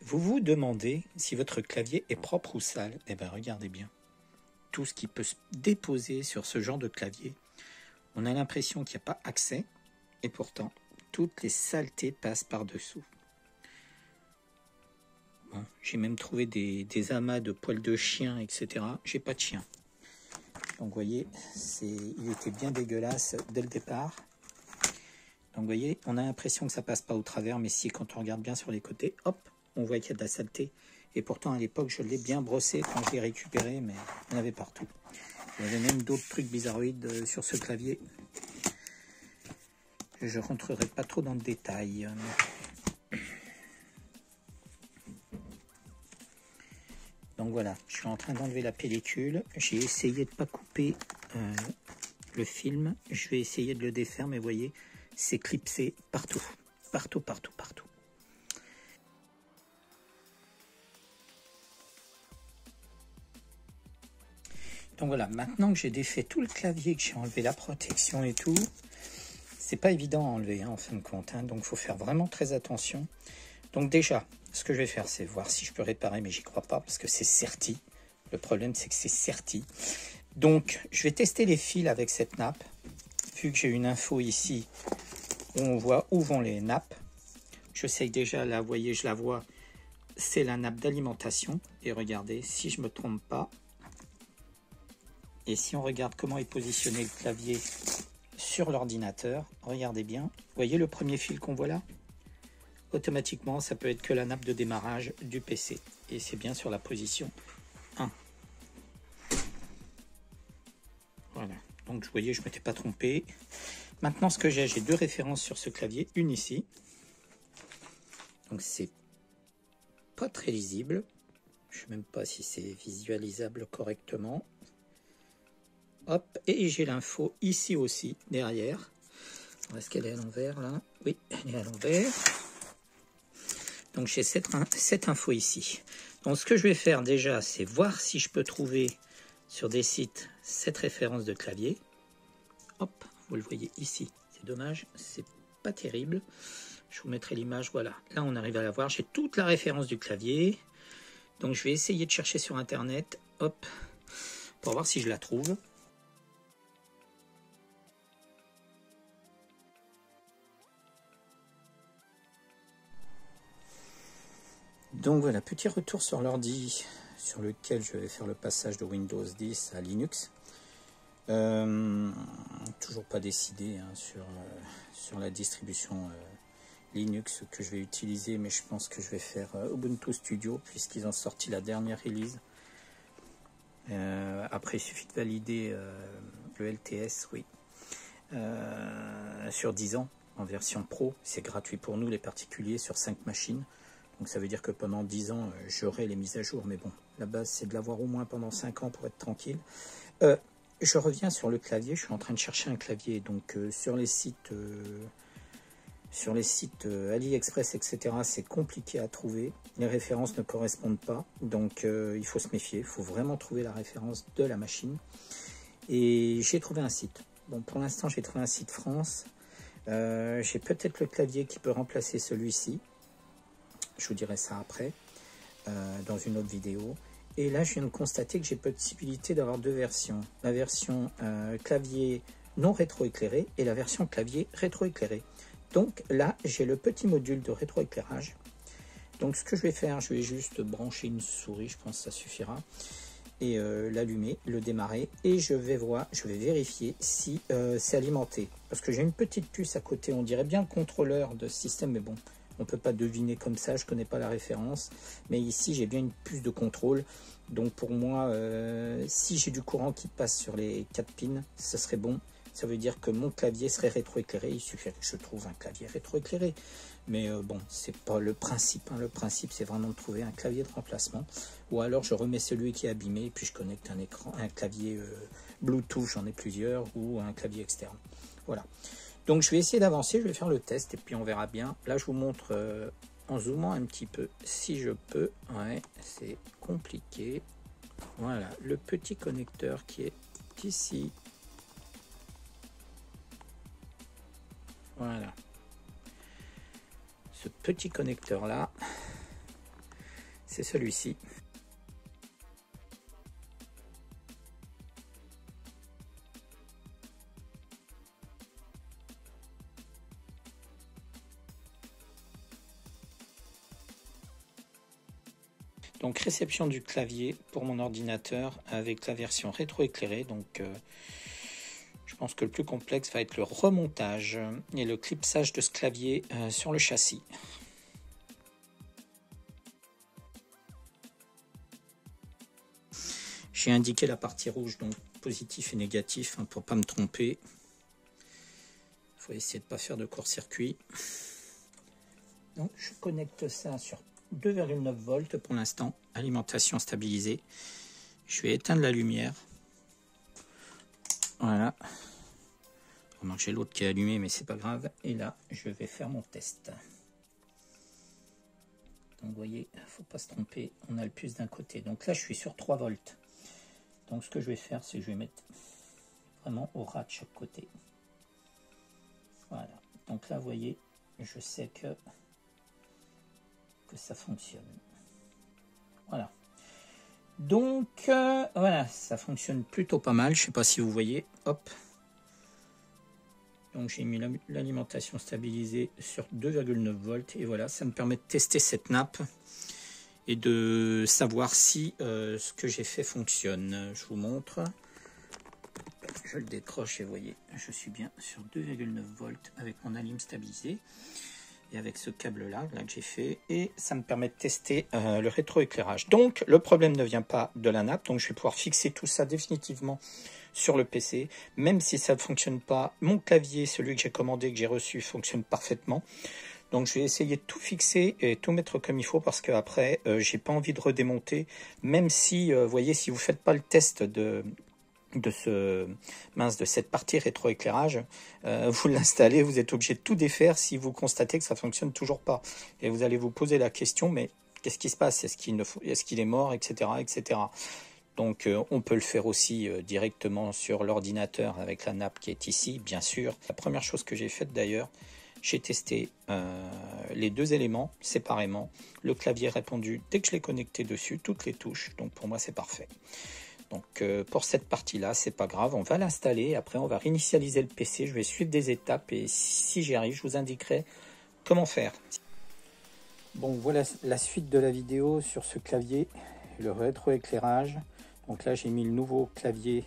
Vous vous demandez si votre clavier est propre ou sale? Eh bien, regardez bien. Tout ce qui peut se déposer sur ce genre de clavier, on a l'impression qu'il n'y a pas accès, et pourtant, toutes les saletés passent par-dessous. Bon, j'ai même trouvé des amas de poils de chien, etc. J'ai pas de chien. Donc, vous voyez, il était bien dégueulasse dès le départ. Donc, vous voyez, on a l'impression que ça passe pas au travers, mais si, quand on regarde bien sur les côtés, hop, on voit qu'il y a de la saleté. Et pourtant, à l'époque, je l'ai bien brossé quand je l'ai récupéré, mais il y en avait partout. Il y avait même d'autres trucs bizarroïdes sur ce clavier. Je ne rentrerai pas trop dans le détail. Donc voilà, je suis en train d'enlever la pellicule. J'ai essayé de ne pas couper le film. Je vais essayer de le défaire, mais vous voyez, c'est clipsé partout. Partout, partout, partout. Donc voilà, maintenant que j'ai défait tout le clavier, que j'ai enlevé la protection et tout, c'est pas évident à enlever hein, en fin de compte, hein, donc il faut faire vraiment très attention. Donc déjà, ce que je vais faire, c'est voir si je peux réparer, mais j'y crois pas parce que c'est serti. Le problème, c'est que c'est serti. Donc, je vais tester les fils avec cette nappe. Vu que j'ai une info ici où on voit où vont les nappes, je sais que déjà, là, vous voyez, je la vois, c'est la nappe d'alimentation. Et regardez, si je me trompe pas, et si on regarde comment est positionné le clavier sur l'ordinateur, regardez bien, vous voyez le premier fil qu'on voit là? Automatiquement, ça peut être que la nappe de démarrage du PC. Et c'est bien sur la position 1. Voilà, donc vous voyez, je ne m'étais pas trompé. Maintenant, ce que j'ai deux références sur ce clavier, une ici. Donc c'est pas très lisible. Je ne sais même pas si c'est visualisable correctement. Hop, et j'ai l'info ici aussi, derrière. Est-ce qu'elle est à l'envers là? Oui, elle est à l'envers. Donc j'ai cette info ici. Donc ce que je vais faire déjà, c'est voir si je peux trouver sur des sites cette référence de clavier. Hop, vous le voyez ici. C'est dommage, c'est pas terrible. Je vous mettrai l'image, voilà. Là on arrive à la voir. J'ai toute la référence du clavier. Donc je vais essayer de chercher sur internet. Hop, pour voir si je la trouve. Donc voilà, petit retour sur l'ordi sur lequel je vais faire le passage de Windows 10 à Linux. Toujours pas décidé hein, sur la distribution Linux que je vais utiliser, mais je pense que je vais faire Ubuntu Studio puisqu'ils ont sorti la dernière release. Après, il suffit de valider le LTS, oui, sur 10 ans en version pro. C'est gratuit pour nous les particuliers sur 5 machines. Donc ça veut dire que pendant 10 ans, j'aurai les mises à jour. Mais bon, la base, c'est de l'avoir au moins pendant 5 ans pour être tranquille. Je reviens sur le clavier. Je suis en train de chercher un clavier. Donc sur les sites AliExpress, etc., c'est compliqué à trouver. Les références ne correspondent pas. Donc il faut se méfier. Il faut vraiment trouver la référence de la machine. Et j'ai trouvé un site. Bon, pour l'instant, j'ai trouvé un site France. J'ai peut-être le clavier qui peut remplacer celui-ci. Je vous dirai ça après, dans une autre vidéo. Et là, je viens de constater que j'ai possibilité d'avoir deux versions. La version clavier non rétroéclairé et la version clavier rétroéclairé. Donc là, j'ai le petit module de rétroéclairage. Donc ce que je vais faire, je vais juste brancher une souris, je pense que ça suffira. Et l'allumer, le démarrer. Et je vais vérifier si c'est alimenté. Parce que j'ai une petite puce à côté, on dirait bien le contrôleur de système, mais bon. On ne peut pas deviner comme ça, je ne connais pas la référence. Mais ici, j'ai bien une puce de contrôle. Donc pour moi, si j'ai du courant qui passe sur les 4 pins, ce serait bon. Ça veut dire que mon clavier serait rétroéclairé. Il suffirait que je trouve un clavier rétroéclairé. Mais bon, c'est pas le principe. Hein. Le principe, c'est vraiment de trouver un clavier de remplacement. Ou alors, je remets celui qui est abîmé. Et puis, je connecte un clavier Bluetooth, j'en ai plusieurs. Ou un clavier externe. Voilà. Donc je vais essayer d'avancer, je vais faire le test et puis on verra bien. Là je vous montre en zoomant un petit peu si je peux. Ouais, c'est compliqué. Voilà, le petit connecteur qui est ici. Voilà. Ce petit connecteur là. c'est celui-ci. Donc réception du clavier pour mon ordinateur avec la version rétroéclairée. Donc je pense que le plus complexe va être le remontage et le clipsage de ce clavier sur le châssis. J'ai indiqué la partie rouge, donc positif et négatif, hein, pour ne pas me tromper. Il faut essayer de ne pas faire de court-circuit. Donc je connecte ça sur 2,9 volts pour l'instant, alimentation stabilisée. Je vais éteindre la lumière. Voilà. Remarque, j'ai l'autre qui est allumé, mais c'est pas grave. Et là, je vais faire mon test. Donc vous voyez, il ne faut pas se tromper, on a le plus d'un côté. Donc là, je suis sur 3 volts. Donc ce que je vais faire, c'est que je vais mettre vraiment au ras de chaque côté. Voilà. Donc là, vous voyez, je sais que ça fonctionne. Voilà. Donc voilà, ça fonctionne plutôt pas mal. Je sais pas si vous voyez. Hop. Donc j'ai mis l'alimentation stabilisée sur 2,9 volts et voilà, ça me permet de tester cette nappe et de savoir si ce que j'ai fait fonctionne. Je vous montre. Je le décroche et vous voyez, je suis bien sur 2,9 volts avec mon alim stabilisé. Et avec ce câble là que j'ai fait, et ça me permet de tester le rétroéclairage. Donc le problème ne vient pas de la nappe, donc je vais pouvoir fixer tout ça définitivement sur le PC, même si ça ne fonctionne pas. Mon clavier, celui que j'ai commandé, que j'ai reçu, fonctionne parfaitement. Donc je vais essayer de tout fixer et tout mettre comme il faut, parce qu'après j'ai pas envie de redémonter, même si vous voyez, si vous faites pas le test de cette partie rétroéclairage, vous l'installez, vous êtes obligé de tout défaire si vous constatez que ça fonctionne toujours pas, et vous allez vous poser la question, mais qu'est-ce qui se passe, est-ce qu'il est mort, etc. Donc on peut le faire aussi directement sur l'ordinateur avec la nappe qui est ici, bien sûr. La première chose que j'ai faite d'ailleurs, j'ai testé les deux éléments séparément. Le clavier répondu dès que je l'ai connecté dessus, toutes les touches, donc pour moi c'est parfait. Donc pour cette partie-là, c'est pas grave, on va l'installer, après on va réinitialiser le PC, je vais suivre des étapes et si j'y arrive, je vous indiquerai comment faire. Bon, voilà la suite de la vidéo sur ce clavier, le rétroéclairage. Donc là, j'ai mis le nouveau clavier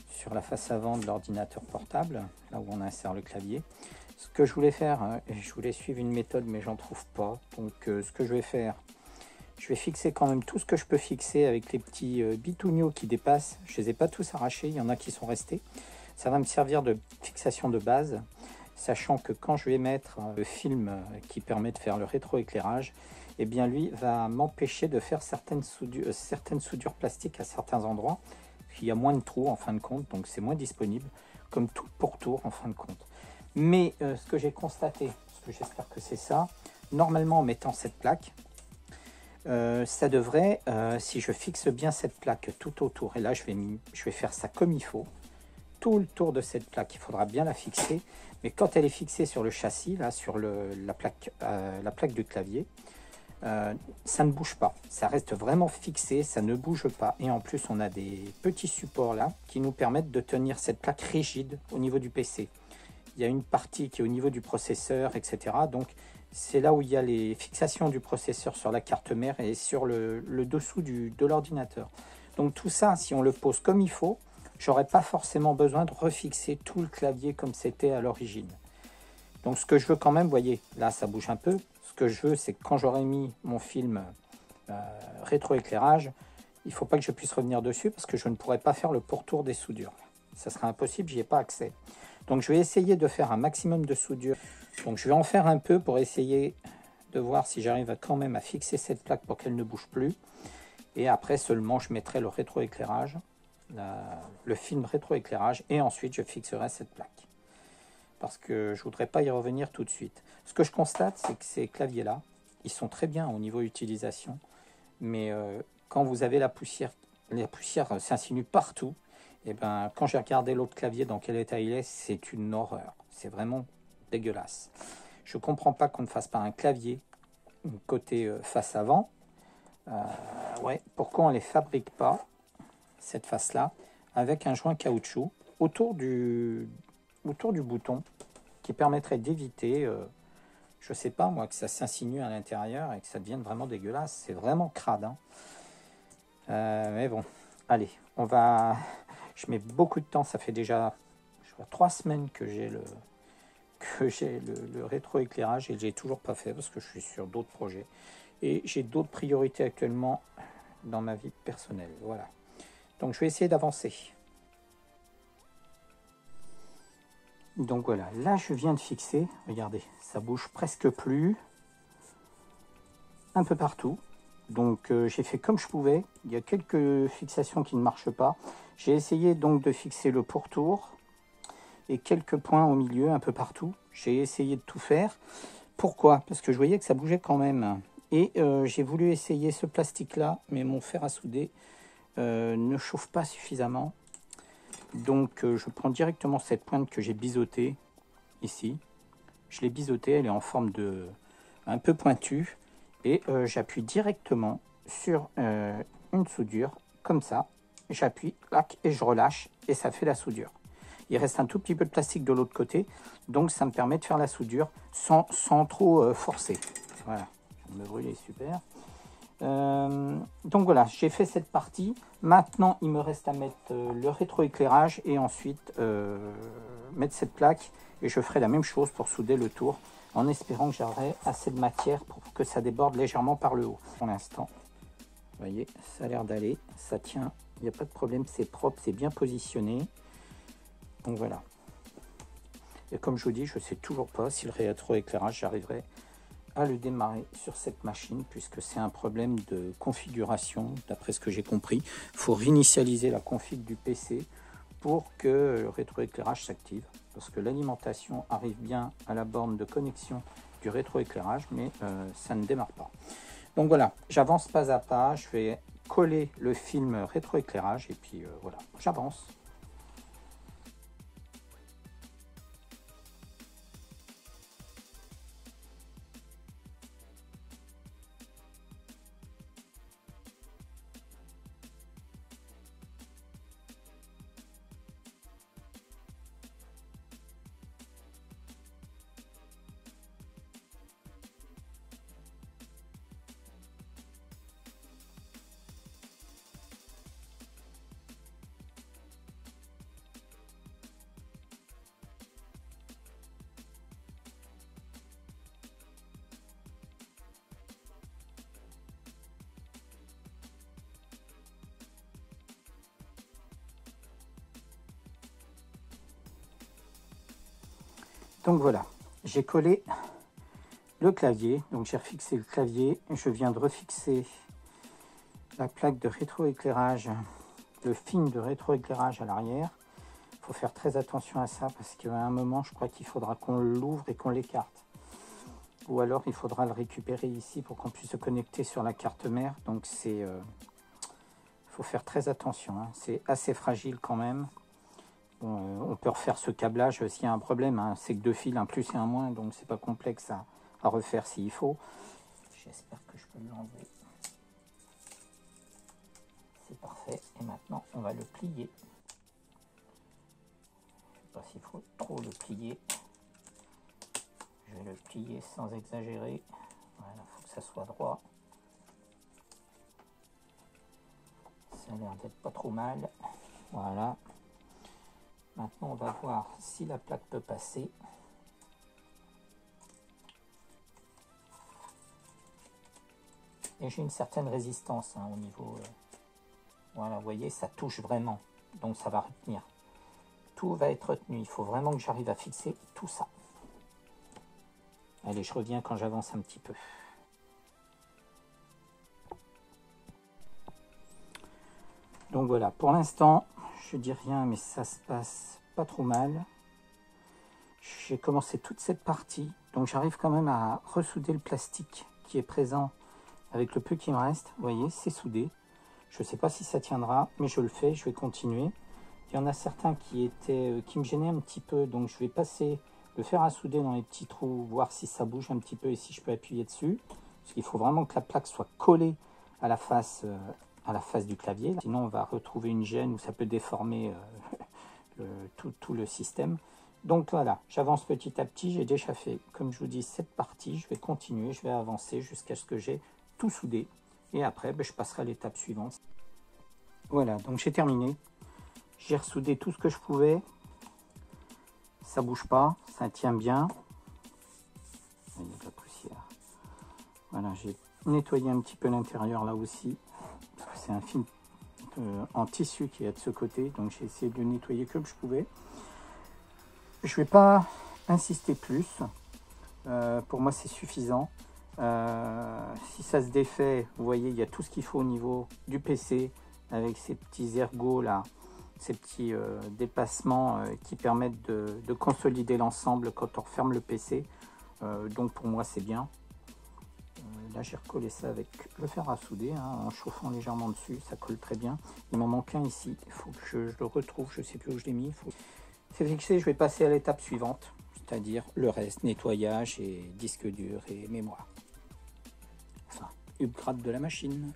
sur la face avant de l'ordinateur portable, là où on insère le clavier. Ce que je voulais faire, je voulais suivre une méthode, mais j'en trouve pas. Donc ce que je vais faire, je vais fixer quand même tout ce que je peux fixer avec les petits bitouniaux qui dépassent. Je ne les ai pas tous arrachés, il y en a qui sont restés. Ça va me servir de fixation de base, sachant que quand je vais mettre le film qui permet de faire le rétroéclairage, eh bien lui va m'empêcher de faire certaines soudures plastiques à certains endroits. Il y a moins de trous en fin de compte, donc c'est moins disponible, comme tout pour tour en fin de compte. Mais ce que j'ai constaté, parce que j'espère que c'est ça, normalement en mettant cette plaque, ça devrait, si je fixe bien cette plaque tout autour, et là je vais faire ça comme il faut, tout le tour de cette plaque, il faudra bien la fixer, mais quand elle est fixée sur le châssis, là sur la plaque du clavier, ça ne bouge pas, ça reste vraiment fixé, ça ne bouge pas, et en plus on a des petits supports là qui nous permettent de tenir cette plaque rigide au niveau du PC. Il y a une partie qui est au niveau du processeur, etc. Donc c'est là où il y a les fixations du processeur sur la carte mère et sur le dessous de l'ordinateur. Donc tout ça, si on le pose comme il faut, j'aurais pas forcément besoin de refixer tout le clavier comme c'était à l'origine. Donc ce que je veux quand même, vous voyez, là ça bouge un peu. Ce que je veux, c'est que quand j'aurai mis mon film rétroéclairage, il ne faut pas que je puisse revenir dessus parce que je ne pourrai pas faire le pourtour des soudures. Ça sera impossible, j'y ai pas accès. Donc je vais essayer de faire un maximum de soudure. Donc je vais en faire un peu pour essayer de voir si j'arrive quand même à fixer cette plaque pour qu'elle ne bouge plus. Et après seulement je mettrai le rétroéclairage, le film rétroéclairage, et ensuite je fixerai cette plaque. Parce que je ne voudrais pas y revenir tout de suite. Ce que je constate, c'est que ces claviers-là, ils sont très bien au niveau utilisation, mais quand vous avez la poussière s'insinue partout. Et ben, quand j'ai regardé l'autre clavier dans quel état il est, c'est une horreur. C'est vraiment dégueulasse. Je ne comprends pas qu'on ne fasse pas un clavier côté face avant, Ouais, pourquoi on ne les fabrique pas, cette face-là, avec un joint caoutchouc autour du bouton, qui permettrait d'éviter, je sais pas moi, que ça s'insinue à l'intérieur et que ça devienne vraiment dégueulasse. C'est vraiment crade, hein. Mais bon, allez, on va... Je mets beaucoup de temps, ça fait déjà 3 semaines que j'ai le rétroéclairage et je l'ai toujours pas fait parce que je suis sur d'autres projets. Et j'ai d'autres priorités actuellement dans ma vie personnelle. Voilà. Donc je vais essayer d'avancer. Donc voilà, là je viens de fixer. Regardez, ça bouge presque plus. Un peu partout. Donc j'ai fait comme je pouvais. Il y a quelques fixations qui ne marchent pas. J'ai essayé donc de fixer le pourtour et quelques points au milieu un peu partout. J'ai essayé de tout faire. Pourquoi? Parce que je voyais que ça bougeait quand même. Et j'ai voulu essayer ce plastique-là, mais mon fer à souder ne chauffe pas suffisamment. Donc je prends directement cette pointe que j'ai biseautée ici. Je l'ai biseautée, elle est en forme de un peu pointue. Et j'appuie directement sur une soudure, comme ça. J'appuie, et je relâche, et ça fait la soudure. Il reste un tout petit peu de plastique de l'autre côté, donc ça me permet de faire la soudure sans trop forcer. Voilà, je viens de me brûler, super. Donc voilà, j'ai fait cette partie. Maintenant, il me reste à mettre le rétroéclairage et ensuite mettre cette plaque. Et je ferai la même chose pour souder le tour, en espérant que j'aurai assez de matière pour que ça déborde légèrement par le haut. Pour l'instant, vous voyez, ça a l'air d'aller, ça tient, il n'y a pas de problème, c'est propre, c'est bien positionné. Donc voilà. Et comme je vous dis, je ne sais toujours pas si le rétroéclairage, j'arriverai à le démarrer sur cette machine, puisque c'est un problème de configuration, d'après ce que j'ai compris. Il faut réinitialiser la config du PC pour que le rétroéclairage s'active, parce que l'alimentation arrive bien à la borne de connexion du rétroéclairage, mais ça ne démarre pas. Donc voilà, j'avance pas à pas, je vais coller le film rétroéclairage, et puis voilà, j'avance. Donc voilà, j'ai collé le clavier, donc j'ai refixé le clavier, je viens de refixer la plaque de rétroéclairage, le film de rétroéclairage à l'arrière. Il faut faire très attention à ça parce qu'à un moment, je crois qu'il faudra qu'on l'ouvre et qu'on l'écarte. Ou alors, il faudra le récupérer ici pour qu'on puisse se connecter sur la carte mère. Donc, il faut faire très attention, hein. C'est assez fragile quand même. Bon, on peut refaire ce câblage s'il y a un problème, hein. C'est que 2 fils, un plus et un moins, donc c'est pas complexe à refaire s'il faut. J'espère que je peux l'enlever. C'est parfait. Et maintenant, on va le plier. Je ne sais pas s'il faut trop le plier. Je vais le plier sans exagérer. Voilà, il faut que ça soit droit. Ça a l'air d'être pas trop mal. Voilà. Maintenant, on va voir si la plaque peut passer. Et j'ai une certaine résistance, hein, au niveau... voilà, vous voyez, ça touche vraiment. Donc, ça va retenir. Tout va être retenu. Il faut vraiment que j'arrive à fixer tout ça. Allez, je reviens quand j'avance un petit peu. Donc voilà, pour l'instant, je dis rien, mais ça se passe pas trop mal. J'ai commencé toute cette partie, donc j'arrive quand même à ressouder le plastique qui est présent avec le peu qui me reste. Vous voyez, c'est soudé. Je ne sais pas si ça tiendra, mais je le fais, je vais continuer. Il y en a certains qui me gênaient un petit peu, donc je vais passer le fer à souder dans les petits trous, voir si ça bouge un petit peu et si je peux appuyer dessus. Parce qu'il faut vraiment que la plaque soit collée à la face du clavier. Sinon, on va retrouver une gêne où ça peut déformer tout le système. Donc voilà, j'avance petit à petit. J'ai déjà fait, comme je vous dis, cette partie. Je vais continuer, je vais avancer jusqu'à ce que j'ai tout soudé. Et après, je passerai à l'étape suivante. Voilà, donc j'ai terminé. J'ai ressoudé tout ce que je pouvais. Ça bouge pas, ça tient bien. Il y a de la poussière. Voilà, j'ai nettoyé un petit peu l'intérieur là aussi. C'est un film en tissu qui est de ce côté. Donc j'ai essayé de le nettoyer comme je pouvais. Je vais pas insister plus. Pour moi, c'est suffisant. Si ça se défait, vous voyez, il y a tout ce qu'il faut au niveau du PC avec ces petits ergots là, ces petits dépassements qui permettent de consolider l'ensemble quand on referme le PC. Donc pour moi, c'est bien. Là, j'ai recollé ça avec le fer à souder, en chauffant légèrement dessus, ça colle très bien. Il m'en manque un ici, il faut que je le retrouve, je ne sais plus où je l'ai mis. C'est fixé, je vais passer à l'étape suivante, c'est-à-dire le reste, nettoyage et disque dur et mémoire. Enfin, upgrade de la machine.